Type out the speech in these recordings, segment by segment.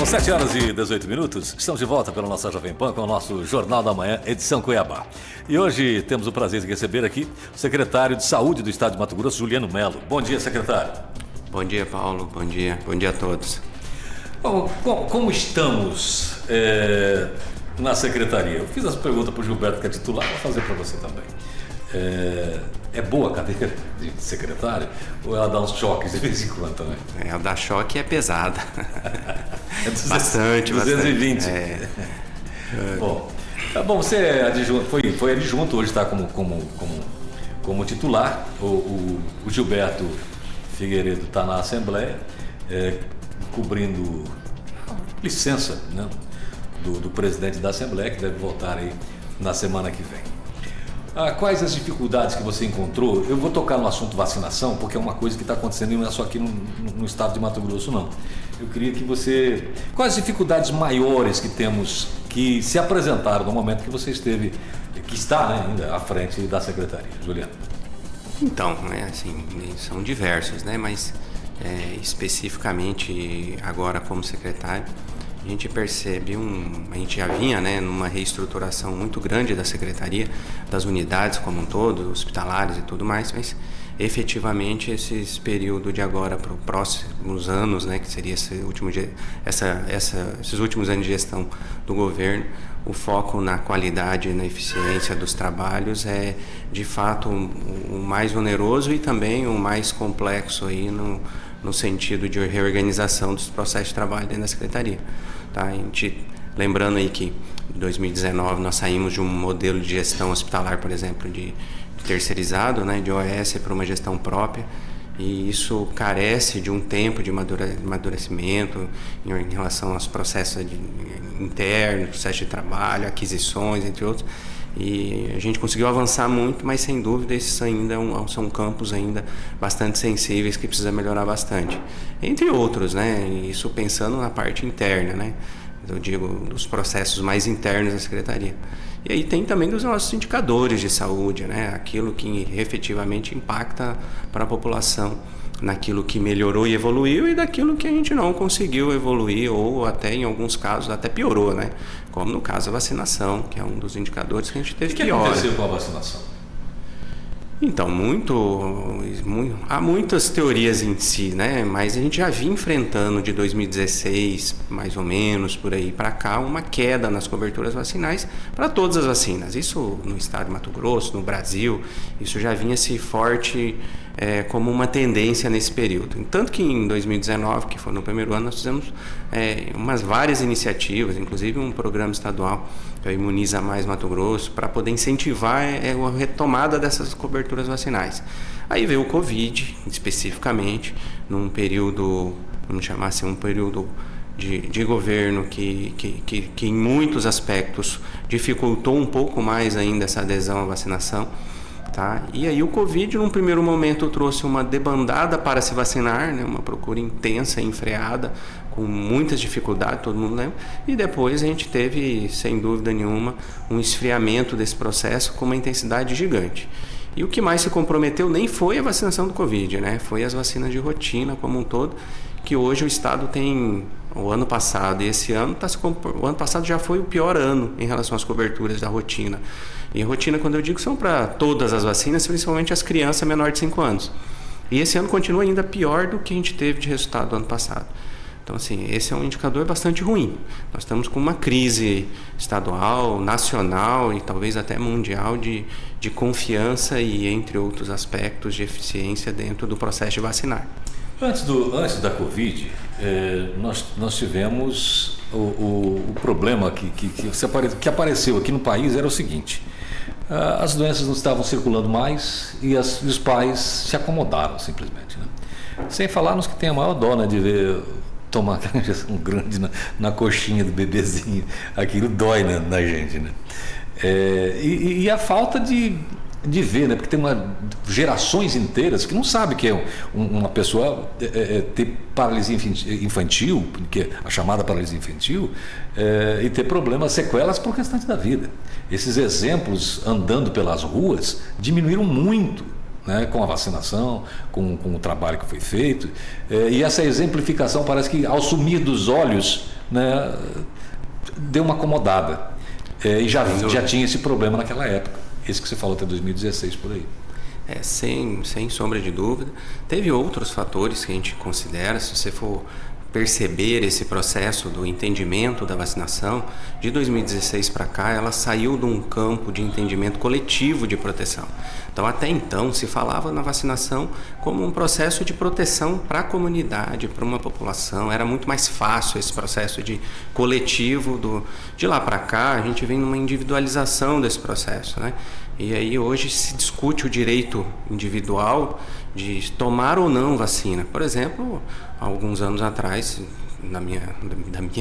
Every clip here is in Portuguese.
São 7 horas e 18 minutos. Estamos de volta pela nossa Jovem Pan com o nosso Jornal da Manhã, edição Cuiabá. E hoje temos o prazer de receber aqui o secretário de Saúde do Estado de Mato Grosso, Juliano Melo. Bom dia, secretário. Bom dia, Paulo. Bom dia a todos. Bom, como estamos na secretaria? Eu fiz essa pergunta para o Gilberto, que é titular, vou fazer para você também. É boa a cadeira de secretário ou ela dá uns choques de vez em quando também? A dar choque é pesada. É 220. Bom, tá bom, você é adjunto, foi adjunto, hoje está como titular. O Gilberto Figueiredo está na Assembleia, cobrindo licença, né, do presidente da Assembleia, que deve voltar aí na semana que vem. Quais as dificuldades que você encontrou? Eu vou tocar no assunto vacinação, porque é uma coisa que está acontecendo e não é só aqui no estado de Mato Grosso, não. Eu queria que você... Quais as dificuldades maiores que temos, que se apresentaram no momento que você esteve, que está, né, ainda à frente da secretaria, Juliano? Então, assim, são diversos, né? Mas especificamente agora como secretário, a gente percebe a gente já vinha, né, numa reestruturação muito grande da secretaria, das unidades como um todo, hospitalares e tudo mais, mas efetivamente esses períodos de agora para os próximos anos, né, que seria esses últimos anos de gestão do governo, o foco na qualidade e na eficiência dos trabalhos é de fato o mais oneroso e também o mais complexo aí no sentido de reorganização dos processos de trabalho dentro da secretaria. Tá? A gente, lembrando aí que em 2019 nós saímos de um modelo de gestão hospitalar, por exemplo, de terceirizado, né, de OS para uma gestão própria, e isso carece de um tempo de amadurecimento em relação aos processos internos, processos de trabalho, aquisições, entre outros. E a gente conseguiu avançar muito, mas sem dúvida esses ainda são campos ainda bastante sensíveis que precisa melhorar bastante. Entre outros, né? Isso pensando na parte interna, né? Eu digo dos processos mais internos da secretaria. E aí tem também dos nossos indicadores de saúde, né? Aquilo que efetivamente impacta para a população, naquilo que melhorou e evoluiu e daquilo que a gente não conseguiu evoluir ou até em alguns casos até piorou, né? Como no caso da vacinação, que é um dos indicadores que a gente teve pior. O que aconteceu com a vacinação? Então, há muitas teorias em si, né? Mas a gente já vinha enfrentando de 2016, mais ou menos, por aí para cá, uma queda nas coberturas vacinais para todas as vacinas. Isso no estado de Mato Grosso, no Brasil, isso já vinha se forte como uma tendência nesse período. Tanto que em 2019, que foi no primeiro ano, nós fizemos várias iniciativas, inclusive um programa estadual, que é o Imuniza Mais Mato Grosso, para poder incentivar a retomada dessas coberturas vacinais. Aí veio o Covid, especificamente, num período, vamos chamar assim, um período de governo que em muitos aspectos dificultou um pouco mais ainda essa adesão à vacinação. Tá? E aí o Covid, num primeiro momento, trouxe uma debandada para se vacinar, né? Uma procura intensa e enfreada, com muitas dificuldades, todo mundo lembra. E depois a gente teve, sem dúvida nenhuma, um esfriamento desse processo com uma intensidade gigante. E o que mais se comprometeu nem foi a vacinação do Covid, né? Foi as vacinas de rotina como um todo, que hoje o Estado tem, o ano passado e esse ano, o ano passado já foi o pior ano em relação às coberturas da rotina. E a rotina, quando eu digo, são para todas as vacinas, principalmente as crianças menores de 5 anos. E esse ano continua ainda pior do que a gente teve de resultado do ano passado. Então, assim, esse é um indicador bastante ruim. Nós estamos com uma crise estadual, nacional e talvez até mundial de confiança e, entre outros aspectos, de eficiência dentro do processo de vacinar. Antes da Covid, nós tivemos o problema que apareceu aqui no país era o seguinte: as doenças não estavam circulando mais e os pais se acomodaram simplesmente, né? Sem falar nos que têm a maior dó, né, de ver tomar aquela injeção grande na coxinha do bebezinho. Aquilo dói na gente, né? E a falta de ver, né? Porque tem gerações inteiras que não sabem que é uma pessoa ter paralisia infantil, que é a chamada paralisia infantil, e ter problemas, sequelas por restante da vida. Esses exemplos andando pelas ruas diminuíram muito, né, com a vacinação, com o trabalho que foi feito, e essa exemplificação parece que ao sumir dos olhos né, deu uma acomodada. E já tinha esse problema naquela época, esse que você falou até 2016 por aí. Sem sombra de dúvida. Teve outros fatores que a gente considera, se você for perceber esse processo do entendimento da vacinação, de 2016 para cá, ela saiu de um campo de entendimento coletivo de proteção. Então, até então, se falava na vacinação como um processo de proteção para a comunidade, para uma população. Era muito mais fácil esse processo de coletivo. De lá para cá, a gente vem numa individualização desse processo, né? E aí hoje se discute o direito individual de tomar ou não vacina. Por exemplo, há alguns anos atrás, da minha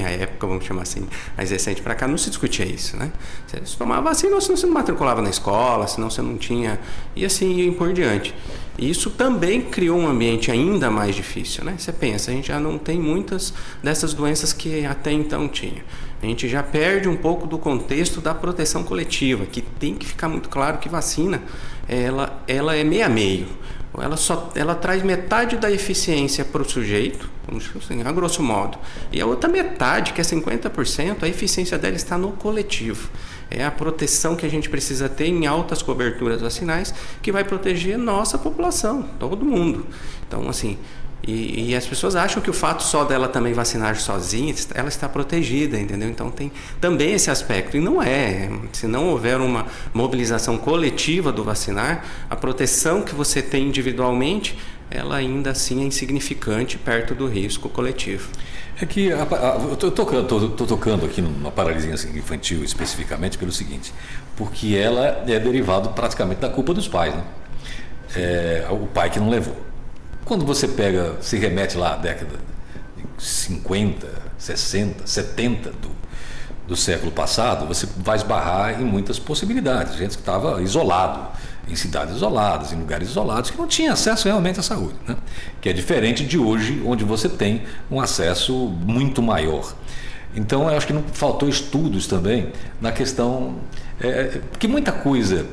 época, vamos chamar assim, mais recente para cá, não se discutia isso, né? Você tomava vacina, senão você não matriculava na escola, senão você não tinha... E assim ia por diante. E isso também criou um ambiente ainda mais difícil, né? Você pensa, a gente já não tem muitas dessas doenças que até então tinha. A gente já perde um pouco do contexto da proteção coletiva, que tem que ficar muito claro que vacina, ela é meio a meio. Ela traz metade da eficiência para o sujeito, vamos dizer assim, a grosso modo. E a outra metade, que é 50%, a eficiência dela está no coletivo. É a proteção que a gente precisa ter em altas coberturas vacinais, que vai proteger nossa população, todo mundo. Então, assim... E as pessoas acham que o fato só dela também vacinar sozinha, ela está protegida, entendeu? Então tem também esse aspecto. E não é. Se não houver uma mobilização coletiva do vacinar, a proteção que você tem individualmente, ela ainda assim é insignificante perto do risco coletivo. É que eu estou tocando aqui numa paralisia infantil especificamente pelo seguinte, porque ela é derivado praticamente da culpa dos pais, né? O pai que não levou. Quando você se remete lá à década de 50, 60, 70 do século passado, você vai esbarrar em muitas possibilidades. Gente que estava isolado, em cidades isoladas, em lugares isolados, que não tinha acesso realmente à saúde, né? Que é diferente de hoje, onde você tem um acesso muito maior. Então, eu acho que não faltou estudos também na questão... porque muita coisa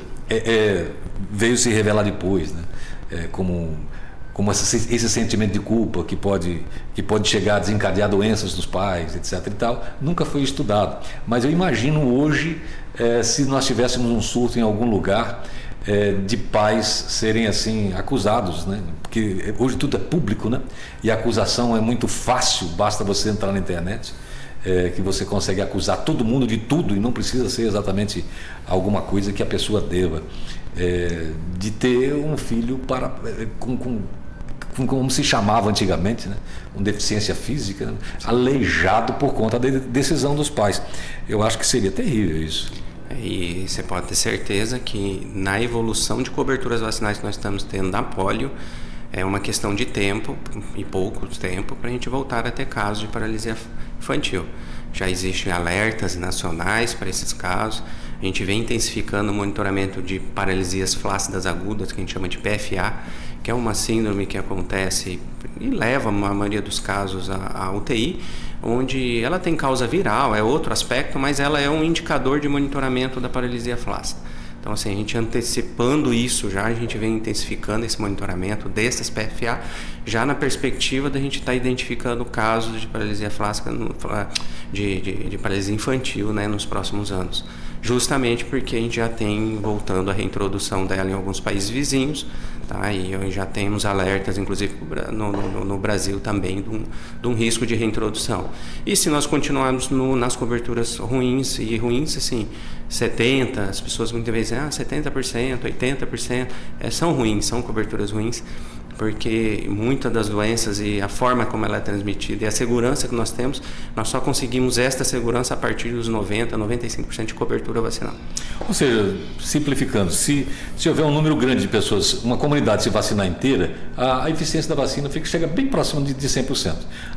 veio se revelar depois, né? Como esse sentimento de culpa que pode chegar a desencadear doenças nos pais, etc. e tal, nunca foi estudado. Mas eu imagino hoje, se nós tivéssemos um surto em algum lugar, de pais serem assim acusados, né? Porque hoje tudo é público, né? E a acusação é muito fácil, basta você entrar na internet, que você consegue acusar todo mundo de tudo e não precisa ser exatamente alguma coisa que a pessoa deva. De ter um filho como se chamava antigamente, né? Com deficiência física, né? Aleijado por conta da decisão dos pais. Eu acho que seria terrível isso. E você pode ter certeza que na evolução de coberturas vacinais que nós estamos tendo da polio, é uma questão de tempo, e pouco tempo, para a gente voltar a ter casos de paralisia infantil. Já existem alertas nacionais para esses casos. A gente vem intensificando o monitoramento de paralisias flácidas agudas, que a gente chama de PFA, que é uma síndrome que acontece e leva, na maioria dos casos, à UTI, onde ela tem causa viral, é outro aspecto, mas ela é um indicador de monitoramento da paralisia flácida. Então, assim, a gente antecipando isso já, a gente vem intensificando esse monitoramento dessas PFA, já na perspectiva da gente estar identificando casos de paralisia flácida, de paralisia infantil, né, nos próximos anos. Justamente porque a gente já tem voltando a reintrodução dela em alguns países vizinhos, tá? E já temos alertas, inclusive no Brasil também, de um risco de reintrodução. E se nós continuarmos nas coberturas ruins, assim, 70%, as pessoas muitas vezes dizem 70%, 80%, são ruins, são coberturas ruins, porque muitas das doenças e a forma como ela é transmitida e a segurança que nós temos, nós só conseguimos esta segurança a partir dos 90%, 95% de cobertura vacinal. Ou seja, simplificando, se houver um número grande de pessoas, uma comunidade se vacinar inteira, a eficiência da vacina chega bem próximo de 100%.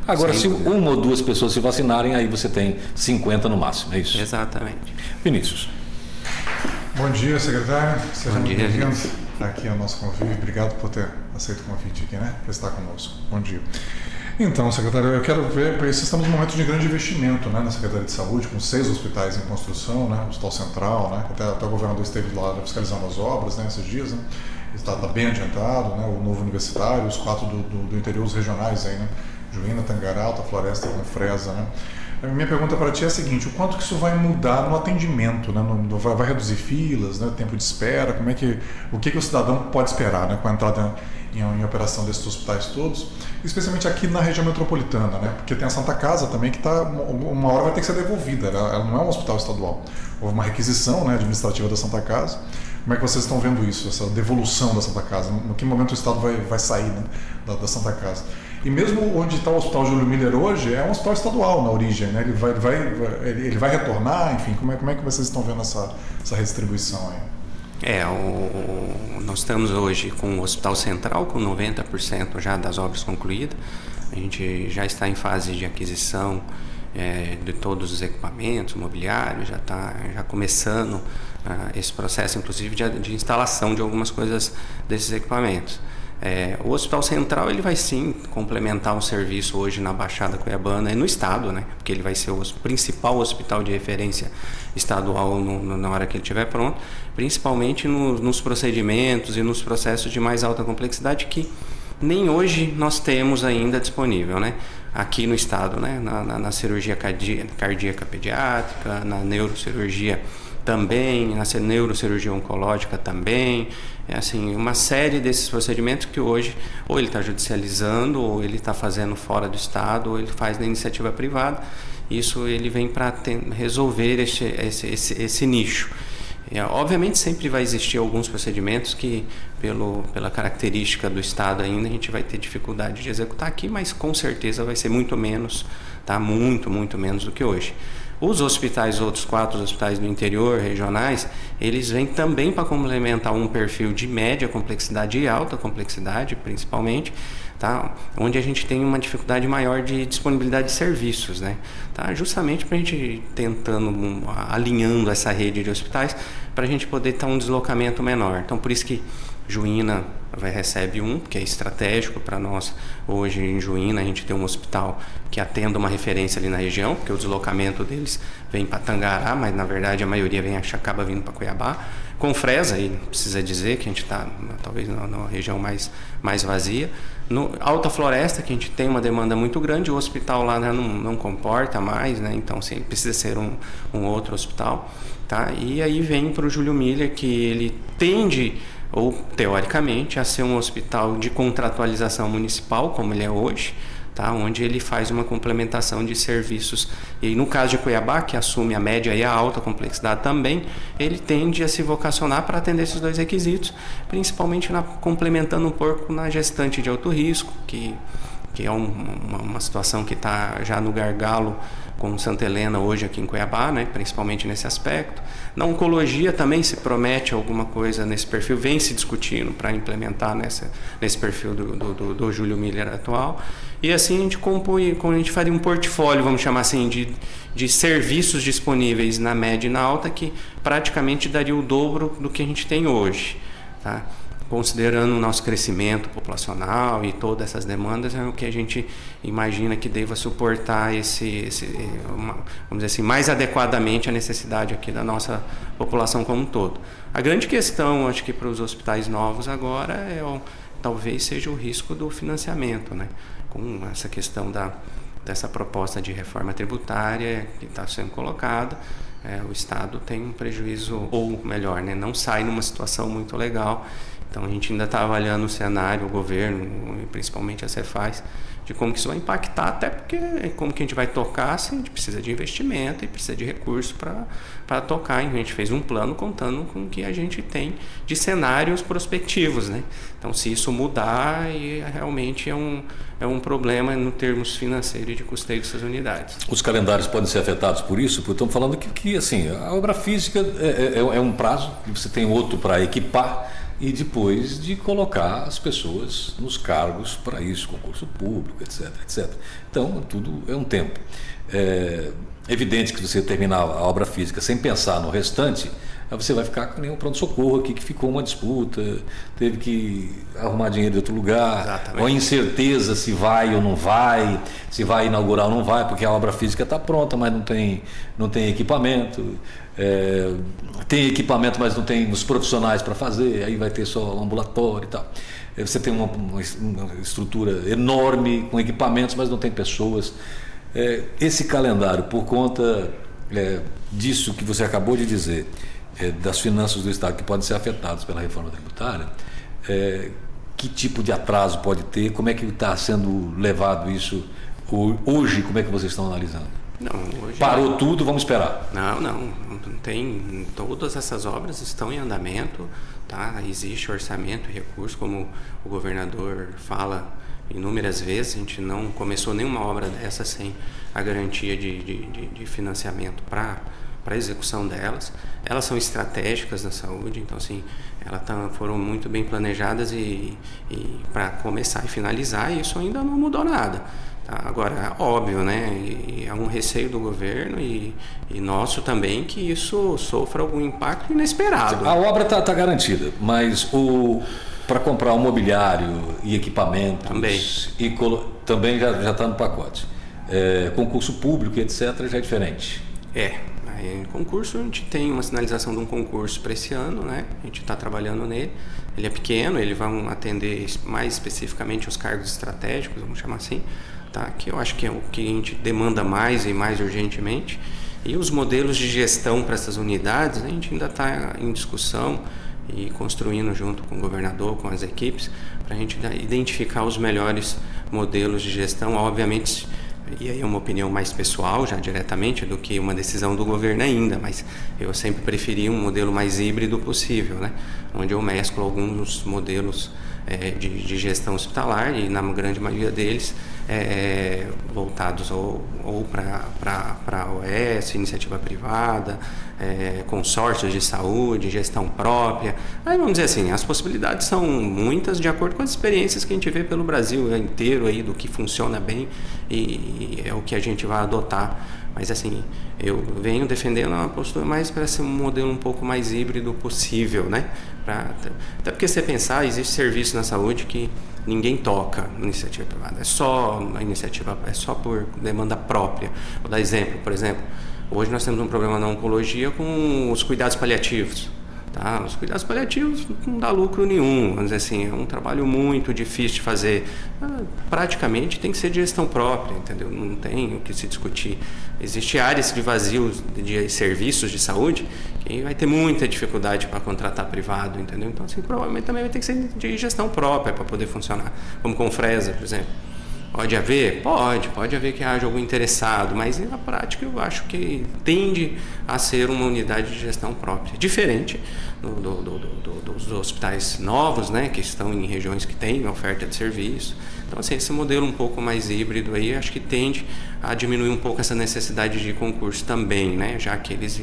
Agora, se uma ou duas pessoas se vacinarem, aí você tem 50% no máximo, é isso? Exatamente. Vinícius. Bom dia, secretário. Seja muito bem-vindo. Aqui é o nosso convite. Obrigado por ter aceito o convite aqui, né? Para estar conosco. Bom dia. Então, secretário, eu quero ver, porque estamos num momento de grande investimento, né, na Secretaria de Saúde, com 6 hospitais em construção, né? O Hospital Central, né? Até o governador esteve lá fiscalizando as obras, né, esses dias, né? Está bem adiantado, né? O novo universitário, os 4 do interior, os regionais aí, né? Juína, Tangará, Alta Floresta, Confresa, né? A minha pergunta para ti é a seguinte: o quanto que isso vai mudar no atendimento, né? Vai reduzir filas, né? Tempo de espera? O que o cidadão pode esperar, né? Com a entrada em operação desses hospitais todos, especialmente aqui na região metropolitana, né? Porque tem a Santa Casa também que uma hora vai ter que ser devolvida, ela não é um hospital estadual. Houve uma requisição, né, administrativa da Santa Casa. Como é que vocês estão vendo isso, essa devolução da Santa Casa? No que momento o Estado vai sair, né, da Santa Casa? E mesmo onde está o Hospital Júlio Miller hoje, é um hospital estadual na origem, né? Ele vai retornar, enfim, como é que vocês estão vendo essa redistribuição aí? Nós estamos hoje com o Hospital Central com 90% já das obras concluídas. A gente já está em fase de aquisição de todos os equipamentos, mobiliário, já está começando esse processo, inclusive de instalação de algumas coisas desses equipamentos. O Hospital Central ele vai sim complementar um serviço hoje na Baixada Cuiabana e no estado, né? Porque ele vai ser o principal hospital de referência estadual na hora que ele estiver pronto, principalmente nos procedimentos e nos processos de mais alta complexidade que nem hoje nós temos ainda disponível, né? Aqui no estado, né? Na cirurgia cardíaca pediátrica, na neurocirurgia também, na neurocirurgia oncológica também, assim, uma série desses procedimentos que hoje ou ele está judicializando, ou ele está fazendo fora do estado, ou ele faz na iniciativa privada. Isso ele vem para resolver esse nicho. Obviamente sempre vai existir alguns procedimentos que pela característica do estado ainda a gente vai ter dificuldade de executar aqui, mas com certeza vai ser muito menos, tá? Muito menos do que hoje. Os hospitais, outros 4 hospitais do interior, regionais, eles vêm também para complementar um perfil de média complexidade e alta complexidade, principalmente, tá? Onde a gente tem uma dificuldade maior de disponibilidade de serviços, né? Tá? Justamente para a gente alinhando essa rede de hospitais, para a gente poder ter um deslocamento menor. Então, por isso que Juína recebe que é estratégico para nós. Hoje em Juína a gente tem um hospital que atenda uma referência ali na região, porque o deslocamento deles vem para Tangará, mas na verdade a maioria acaba vindo para Cuiabá. Confresa, e precisa dizer que a gente está talvez na região mais vazia. No Alta Floresta, que a gente tem uma demanda muito grande, o hospital lá, né, não comporta mais, né, então sim, precisa ser um outro hospital. Tá? E aí vem para o Júlio Miller, que ele tende, ou teoricamente, a ser um hospital de contratualização municipal, como ele é hoje, tá? Onde ele faz uma complementação de serviços. E no caso de Cuiabá, que assume a média e a alta complexidade também, ele tende a se vocacionar para atender esses 2 requisitos, principalmente complementando um pouco na gestante de alto risco, que é uma situação que está já no gargalo com Santa Helena hoje aqui em Cuiabá, né? Principalmente nesse aspecto. Na oncologia também se promete alguma coisa nesse perfil, vem se discutindo para implementar nesse perfil do Júlio Miller atual. E assim a gente a gente faria um portfólio, vamos chamar assim, de serviços disponíveis na média e na alta, que praticamente daria o dobro do que a gente tem hoje, tá? Considerando o nosso crescimento populacional e todas essas demandas, é o que a gente imagina que deva suportar vamos dizer assim, mais adequadamente a necessidade aqui da nossa população como um todo. A grande questão, acho que para os hospitais novos agora, talvez seja o risco do financiamento, né? Com essa questão dessa proposta de reforma tributária que está sendo colocada, o Estado tem um prejuízo, ou melhor, né, não sai numa situação muito legal. Então a gente ainda está avaliando o cenário, o governo, e principalmente a Cefaz, de como que isso vai impactar, até porque como que a gente vai tocar, se a gente precisa de investimento e precisa de recurso para tocar. A gente fez um plano contando com o que a gente tem de cenários prospectivos, né? Então se isso mudar, realmente é um problema no termos financeiros e de custeio dessas unidades. Os calendários podem ser afetados por isso? Porque estamos falando que assim, a obra física é um prazo, e você tem outro para equipar, e depois de colocar as pessoas nos cargos para isso, concurso público, etc, etc. Então, tudo é um tempo. É evidente que você terminar a obra física sem pensar no restante, aí você vai ficar com nenhum pronto-socorro aqui, que ficou uma disputa, teve que arrumar dinheiro de outro lugar, exatamente, ou incerteza se vai ou não vai, se vai inaugurar ou não vai, porque a obra física está pronta, mas não tem equipamento. Tem equipamento, mas não tem os profissionais para fazer, aí vai ter só ambulatório e tal. Você tem uma estrutura enorme com equipamentos, mas não tem pessoas. Esse calendário, por conta disso que você acabou de dizer, das finanças do Estado que podem ser afetadas pela reforma tributária, que tipo de atraso pode ter? Como é que está sendo levado isso hoje? Como é que vocês estão analisando? Não, hoje parou tudo, vamos esperar? Não tem. Todas essas obras estão em andamento, tá? Existe orçamento e recurso, como o governador fala inúmeras vezes. A gente não começou nenhuma obra dessa sem a garantia de financiamento para a execução delas. Elas são estratégicas na saúde, então assim, elas foram muito bem planejadas e para começar e finalizar, isso ainda não mudou nada. Tá? Agora, óbvio, né? E é um receio do governo e nosso também que isso sofra algum impacto inesperado. A obra está garantida, mas para comprar um mobiliário e equipamentos também já está no pacote. Concurso público, etc., já é diferente. Em concurso, a gente tem uma sinalização de um concurso para esse ano, né? A gente está trabalhando nele. Ele é pequeno, ele vai atender mais especificamente os cargos estratégicos, vamos chamar assim, tá? Que eu acho que é o que a gente demanda mais e mais urgentemente. E os modelos de gestão para essas unidades, a gente ainda está em discussão e construindo junto com o governador, com as equipes, para a gente identificar os melhores modelos de gestão, obviamente. E aí é uma opinião mais pessoal, já diretamente, do que uma decisão do governo ainda, mas eu sempre preferi um modelo mais híbrido possível, né? Onde eu mesclo alguns modelos de gestão hospitalar e na grande maioria deles voltados ou para a OS, iniciativa privada, consórcios de saúde, gestão própria. Aí vamos dizer assim, as possibilidades são muitas de acordo com as experiências que a gente vê pelo Brasil inteiro aí, do que funciona bem e é o que a gente vai adotar. Mas assim, eu venho defendendo uma postura mais para ser um modelo um pouco mais híbrido possível, né? Até porque se você pensar, existe serviço na saúde que ninguém toca na iniciativa privada. É só por demanda própria. Vou dar exemplo, por exemplo, hoje nós temos um problema na oncologia com os cuidados paliativos. Tá? Os cuidados paliativos não dá lucro nenhum, vamos dizer assim, é um trabalho muito difícil de fazer. Praticamente tem que ser de gestão própria, entendeu? Não tem o que se discutir. Existem áreas de vazio de serviços de saúde que vai ter muita dificuldade para contratar privado, entendeu? Então, assim, provavelmente também vai ter que ser de gestão própria para poder funcionar, como com Fresa, por exemplo. Pode haver? Pode haver que haja algum interessado, mas na prática eu acho que tende a ser uma unidade de gestão própria, diferente dos hospitais novos, né, que estão em regiões que têm oferta de serviço. Então, assim, esse modelo um pouco mais híbrido aí, acho que tende a diminuir um pouco essa necessidade de concurso também, né, já que eles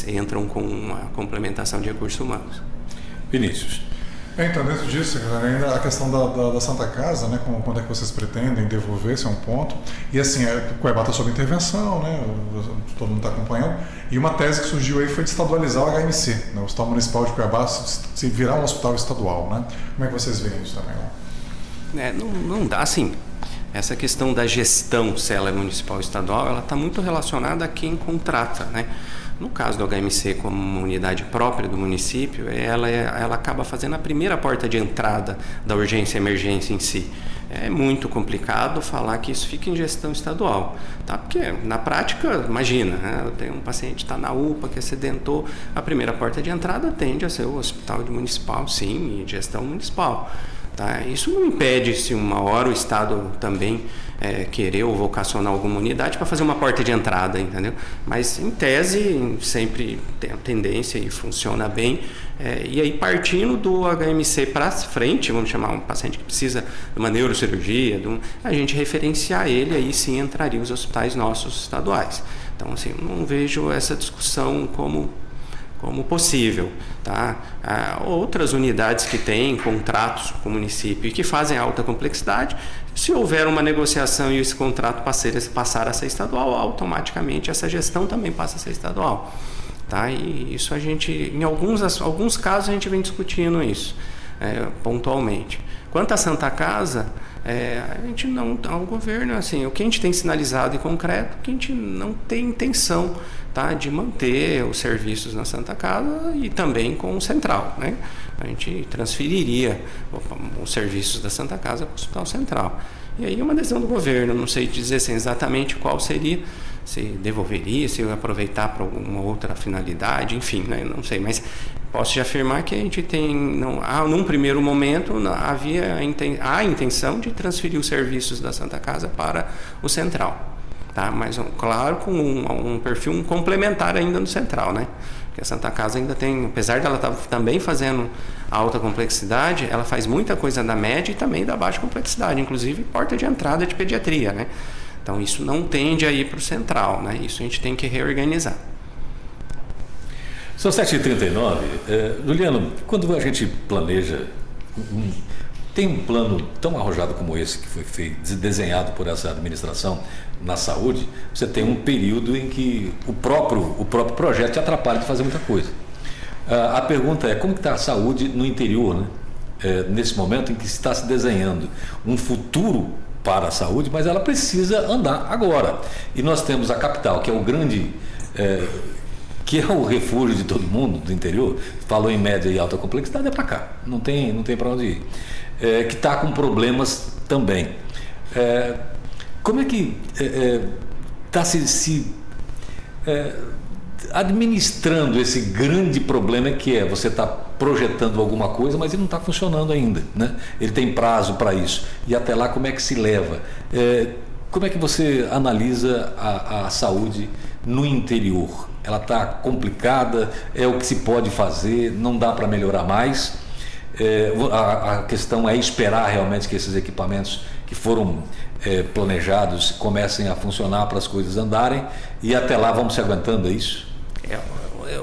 entram com uma complementação de recursos humanos. Vinícius. Então, dentro disso, ainda a questão da Santa Casa, né, quando é que vocês pretendem devolver, esse é um ponto. E assim, o Cuiabá está sob intervenção, né, todo mundo está acompanhando. E uma tese que surgiu aí foi de estadualizar o HMC, né, o Hospital Municipal de Cuiabá se virar um hospital estadual, né? Como é que vocês veem isso também? Né? Não dá, assim. Essa questão da gestão, se ela é municipal ou estadual, ela está muito relacionada a quem contrata, né? No caso do HMC, como uma unidade própria do município, ela acaba fazendo a primeira porta de entrada da urgência e emergência em si. É muito complicado falar que isso fica em gestão estadual, tá? Porque na prática, imagina, né? Eu tenho um paciente que está na UPA, que acidentou, a primeira porta de entrada tende a ser o hospital municipal, sim, e gestão municipal. Tá? Isso não impede, se uma hora o Estado também querer ou vocacionar alguma unidade para fazer uma porta de entrada, entendeu? Mas, em tese, sempre tem a tendência e funciona bem. E aí, partindo do HMC para frente, vamos chamar um paciente que precisa de uma neurocirurgia, a gente referenciar ele, aí sim entraria os hospitais nossos estaduais. Então, assim, não vejo essa discussão como possível, tá? Outras unidades que têm contratos com o município e que fazem alta complexidade, se houver uma negociação e esse contrato passar a ser estadual, automaticamente essa gestão também passa a ser estadual, tá? E isso a gente, em alguns casos a gente vem discutindo isso pontualmente. Quanto à Santa Casa, a gente não, o governo, assim, o que a gente tem sinalizado em concreto, que a gente não tem intenção, tá, de manter os serviços na Santa Casa e também com o Central, né? A gente transferiria os serviços da Santa Casa para o Hospital Central. E aí é uma decisão do governo, não sei dizer assim, exatamente qual seria, se devolveria, se aproveitar para alguma outra finalidade, enfim, né? Não sei, mas posso te afirmar que a gente tem, num primeiro momento, havia a intenção de transferir os serviços da Santa Casa para o Central. Tá? Mas, claro, com um perfil complementar ainda no Central, né? Porque a Santa Casa ainda tem, apesar dela estar também fazendo a alta complexidade, ela faz muita coisa da média e também da baixa complexidade, inclusive porta de entrada de pediatria, né? Então, isso não tende a ir para o Central, né? Isso a gente tem que reorganizar. São 7h39. Juliano, quando a gente planeja... Tem um plano tão arrojado como esse que foi feito, desenhado por essa administração na saúde, você tem um período em que o próprio projeto te atrapalha de fazer muita coisa. A pergunta é, como está a saúde no interior, né? Nesse momento em que está se desenhando um futuro para a saúde, mas ela precisa andar agora. E nós temos a capital, que é o grande... que é o refúgio de todo mundo do interior, falou em média e alta complexidade, é para cá, não tem para onde ir. Que está com problemas também. Como é que está se administrando esse grande problema que você está projetando alguma coisa, mas ele não está funcionando ainda, né? Ele tem prazo para isso. E até lá, como é que se leva? Como é que você analisa a saúde no interior? Ela está complicada? É o que se pode fazer? Não dá para melhorar mais? A questão é esperar realmente que esses equipamentos que foram planejados comecem a funcionar para as coisas andarem, e até lá vamos se aguentando, é isso?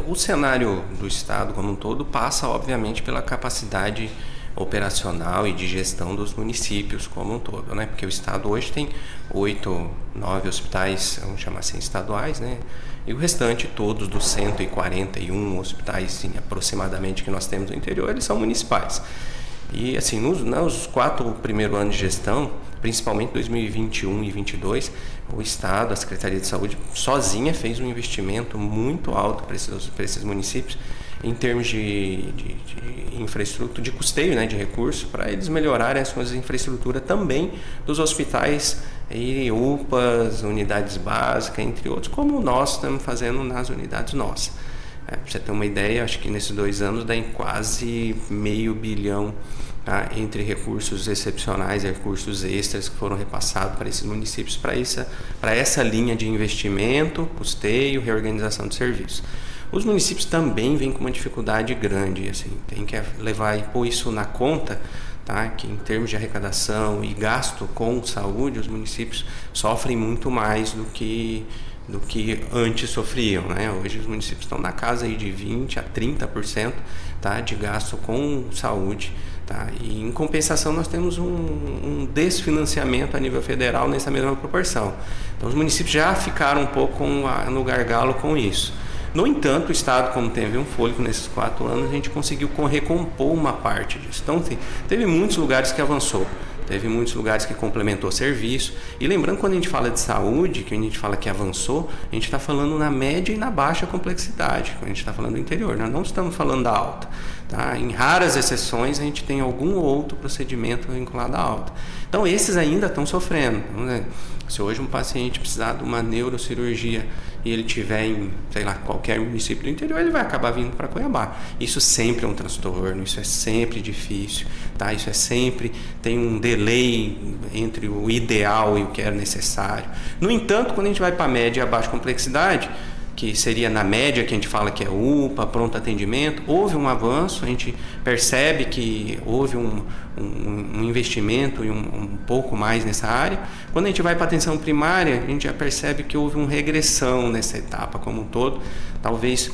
O cenário do Estado como um todo passa, obviamente, pela capacidade operacional e de gestão dos municípios como um todo, né? Porque o Estado hoje tem 8, 9 hospitais, vamos chamar assim, estaduais, né? E o restante, todos dos 141 hospitais aproximadamente que nós temos no interior, eles são municipais. E assim, nos 4 primeiros anos de gestão, principalmente 2021 e 2022, o Estado, a Secretaria de Saúde, sozinha fez um investimento muito alto para esses municípios, em termos de infraestrutura, de custeio, né, de recursos, para eles melhorarem as suas infraestruturas também dos hospitais e UPAs, unidades básicas, entre outros, como nós estamos fazendo nas unidades nossas. Para você ter uma ideia, acho que nesses 2 anos dá em quase R$500 milhão, tá, entre recursos excepcionais e recursos extras que foram repassados para esses municípios, para essa linha de investimento, custeio, reorganização de serviços. Os municípios também vêm com uma dificuldade grande, assim, tem que levar e pôr isso na conta, tá? Que em termos de arrecadação e gasto com saúde, os municípios sofrem muito mais do que antes sofriam, né? Hoje os municípios estão na casa aí de 20% a 30%, tá, de gasto com saúde, tá? E em compensação nós temos um desfinanciamento a nível federal nessa mesma proporção. Então os municípios já ficaram um pouco no gargalo com isso. No entanto, o Estado, como teve um fôlego nesses 4 anos, a gente conseguiu recompor uma parte disso. Então, teve muitos lugares que avançou, teve muitos lugares que complementou serviço. E lembrando, quando a gente fala de saúde, que a gente fala que avançou, a gente está falando na média e na baixa complexidade, quando a gente está falando do interior, nós não estamos falando da alta. Tá? Em raras exceções, a gente tem algum outro procedimento vinculado à alta. Então, esses ainda estão sofrendo. Então, se hoje um paciente precisar de uma neurocirurgia e ele tiver em, sei lá, qualquer município do interior, ele vai acabar vindo para Cuiabá. Isso sempre é um transtorno, isso é sempre difícil, tá? Isso é sempre, tem um delay entre o ideal e o que era necessário. No entanto, quando a gente vai para a média e a baixa complexidade, que seria na média que a gente fala que é UPA, pronto atendimento, houve um avanço, a gente percebe que houve um investimento e um pouco mais nessa área. Quando a gente vai para a atenção primária, a gente já percebe que houve uma regressão nessa etapa como um todo. Talvez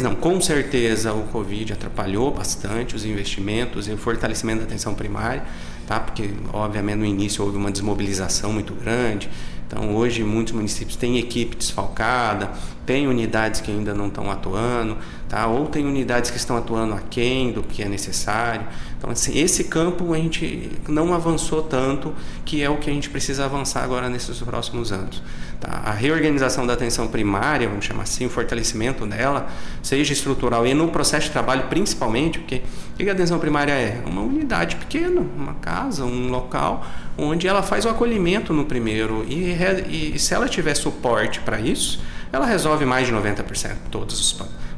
não, com certeza o Covid atrapalhou bastante os investimentos e o fortalecimento da atenção primária, tá? Porque obviamente no início houve uma desmobilização muito grande. Então hoje muitos municípios têm equipe desfalcada, tem unidades que ainda não estão atuando, tá? Ou tem unidades que estão atuando aquém do que é necessário. Então, assim, esse campo a gente não avançou tanto, que é o que a gente precisa avançar agora nesses próximos anos. Tá? A reorganização da atenção primária, vamos chamar assim, o fortalecimento dela, seja estrutural e no processo de trabalho principalmente, porque o que a atenção primária é? Uma unidade pequena, uma casa, um local, onde ela faz o acolhimento no primeiro e se ela tiver suporte para isso, ela resolve mais de 90%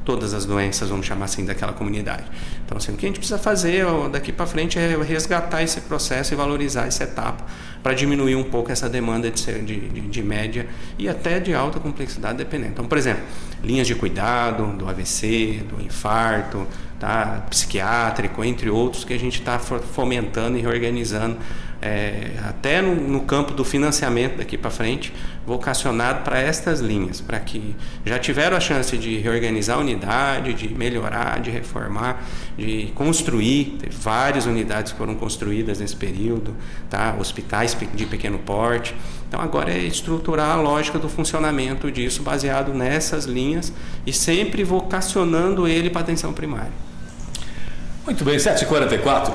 todas as doenças, vamos chamar assim, daquela comunidade. Então, assim, o que a gente precisa fazer daqui para frente é resgatar esse processo e valorizar essa etapa para diminuir um pouco essa demanda de média e até de alta complexidade dependendo. Então, por exemplo, linhas de cuidado do AVC, do infarto, tá? Psiquiátrico, entre outros, que a gente está fomentando e reorganizando até no campo do financiamento daqui para frente, vocacionado para estas linhas, para que já tiveram a chance de reorganizar a unidade, de melhorar, de reformar, de construir. Teve várias unidades que foram construídas nesse período, tá? Hospitais de pequeno porte. Então agora é estruturar a lógica do funcionamento disso baseado nessas linhas e sempre vocacionando ele para a atenção primária. Muito bem, 7h44.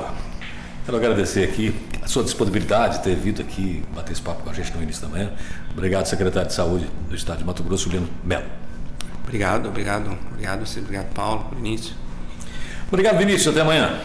Quero agradecer aqui a sua disponibilidade de ter vindo aqui bater esse papo com a gente no início da manhã. Obrigado, secretário de Saúde do Estado de Mato Grosso, Juliano Melo. Obrigado, Paulo, por início. Obrigado, Vinícius. Até amanhã.